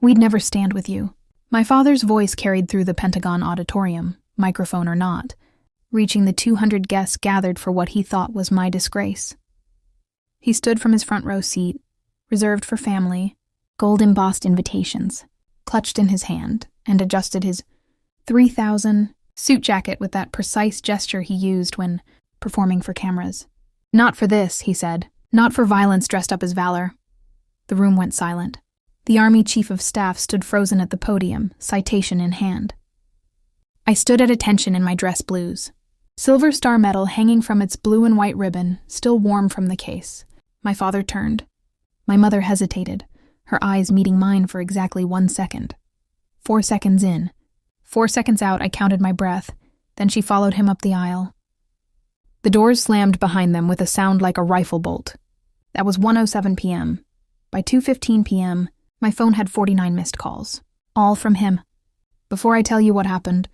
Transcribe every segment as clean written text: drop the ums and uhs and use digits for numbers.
We'd never stand with you. My father's voice carried through the Pentagon auditorium, microphone or not, reaching the 200 guests gathered for what he thought was my disgrace. He stood from his front row seat, reserved for family, gold-embossed invitations, clutched in his hand, and adjusted his 3,000 suit jacket with that precise gesture he used when performing for cameras. "Not for this," he said. "Not for violence dressed up as valor." The room went silent. The Army Chief of Staff stood frozen at the podium, citation in hand. I stood at attention in my dress blues. Silver Star medal hanging from its blue and white ribbon, still warm from the case. My father turned. My mother hesitated, her eyes meeting mine for exactly 1 second. 4 seconds in. 4 seconds out, I counted my breath. Then she followed him up the aisle. The doors slammed behind them with a sound like a rifle bolt. That was 1:07 p.m. By 2:15 p.m., my phone had 49 missed calls. All from him. Before I tell you what happened,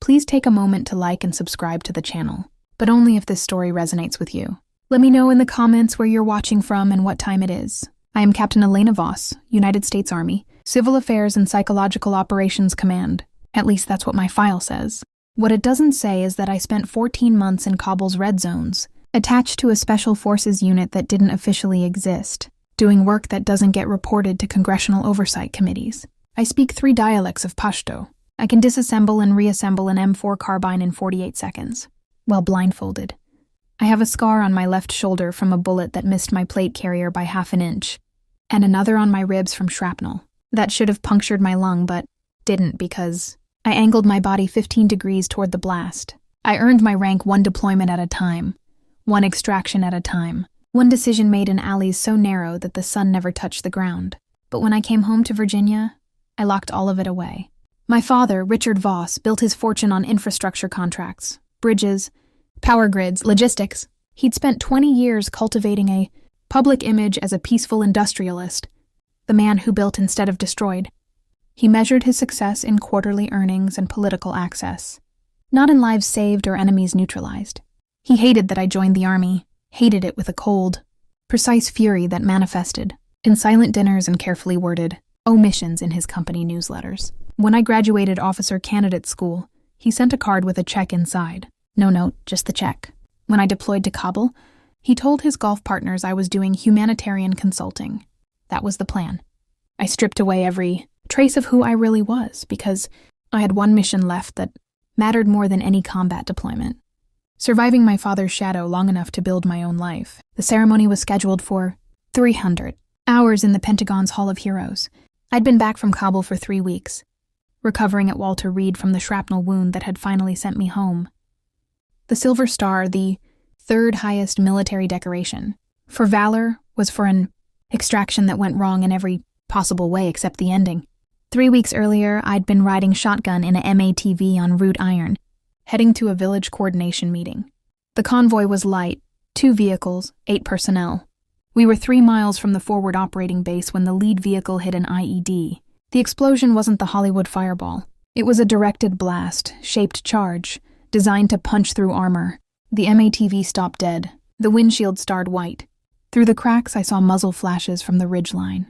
please take a moment to like and subscribe to the channel, but only if this story resonates with you. Let me know in the comments where you're watching from and what time it is. I am Captain Elena Voss, United States Army, Civil Affairs and Psychological Operations Command. At least that's what my file says. What it doesn't say is that I spent 14 months in Kabul's red zones, attached to a special forces unit that didn't officially exist, doing work that doesn't get reported to congressional oversight committees. I speak 3 dialects of Pashto. I can disassemble and reassemble an M4 carbine in 48 seconds, while blindfolded. I have a scar on my left shoulder from a bullet that missed my plate carrier by 1/2 inch, and another on my ribs from shrapnel. That should have punctured my lung, but didn't because I angled my body 15 degrees toward the blast. I earned my rank 1 deployment at a time, 1 extraction at a time, 1 decision made in alleys so narrow that the sun never touched the ground. But when I came home to Virginia, I locked all of it away. My father, Richard Voss, built his fortune on infrastructure contracts, bridges, power grids, logistics. He'd spent 20 years cultivating a public image as a peaceful industrialist, the man who built instead of destroyed. He measured his success in quarterly earnings and political access, not in lives saved or enemies neutralized. He hated that I joined the Army, hated it with a cold, precise fury that manifested in silent dinners and carefully worded omissions in his company newsletters. When I graduated officer candidate school, he sent a card with a check inside. No note, just the check. When I deployed to Kabul, he told his Gulf partners I was doing humanitarian consulting. That was the plan. I stripped away every trace of who I really was because I had 1 mission left that mattered more than any combat deployment. Surviving my father's shadow long enough to build my own life. The ceremony was scheduled for 300 hours in the Pentagon's Hall of Heroes. I'd been back from Kabul for 3 weeks, recovering at Walter Reed from the shrapnel wound that had finally sent me home. The Silver Star, the 3rd highest military decoration, for valor was for an extraction that went wrong in every possible way except the ending. 3 weeks earlier, I'd been riding shotgun in a MATV on Route Iron, heading to a village coordination meeting. The convoy was light, 2 vehicles, 8 personnel. We were 3 miles from the forward operating base when the lead vehicle hit an IED. The explosion wasn't the Hollywood fireball. It was a directed blast, shaped charge, designed to punch through armor. The MATV stopped dead. The windshield starred white. Through the cracks, I saw muzzle flashes from the ridgeline.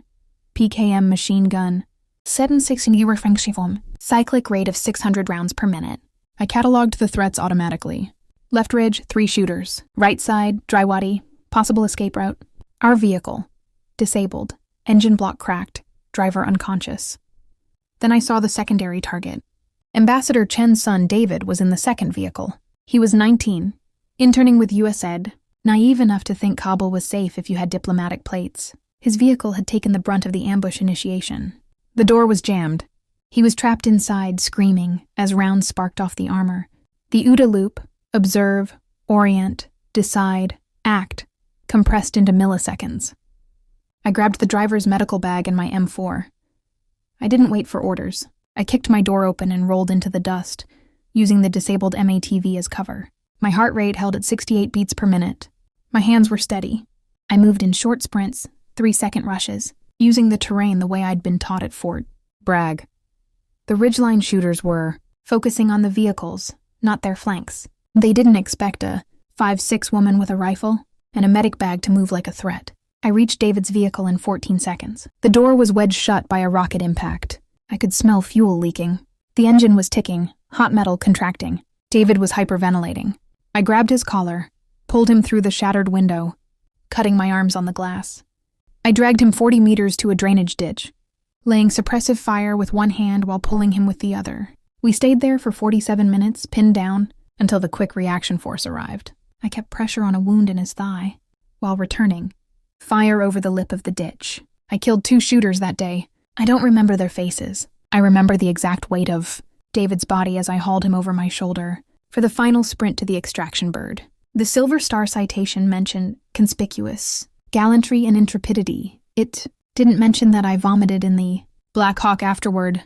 PKM machine gun, 760 cyclic rate of 600 rounds per minute. I cataloged the threats automatically. Left ridge, 3 shooters. Right side, dry wadi, possible escape route. Our vehicle, disabled, engine block cracked, driver unconscious. Then I saw the secondary target. Ambassador Chen's son David was in the second vehicle. He was 19, interning with USAID, naive enough to think Kabul was safe if you had diplomatic plates. His vehicle had taken the brunt of the ambush initiation. The door was jammed. He was trapped inside, screaming, as rounds sparked off the armor. The OODA loop, observe, orient, decide, act, compressed into milliseconds. I grabbed the driver's medical bag and my M4. I didn't wait for orders. I kicked my door open and rolled into the dust, using the disabled MATV as cover. My heart rate held at 68 beats per minute. My hands were steady. I moved in short sprints, 3-second rushes, using the terrain the way I'd been taught at Fort Bragg. The ridgeline shooters were focusing on the vehicles, not their flanks. They didn't expect a 5'6" woman with a rifle and a medic bag to move like a threat. I reached David's vehicle in 14 seconds. The door was wedged shut by a rocket impact. I could smell fuel leaking. The engine was ticking, hot metal contracting. David was hyperventilating. I grabbed his collar, pulled him through the shattered window, cutting my arms on the glass. I dragged him 40 meters to a drainage ditch, laying suppressive fire with one hand while pulling him with the other. We stayed there for 47 minutes, pinned down, until the quick reaction force arrived. I kept pressure on a wound in his thigh. While returning, fire over the lip of the ditch. I killed 2 shooters that day. I don't remember their faces. I remember the exact weight of David's body as I hauled him over my shoulder for the final sprint to the extraction bird. The Silver Star citation mentioned conspicuous gallantry and intrepidity. It didn't mention that I vomited in the Black Hawk afterward.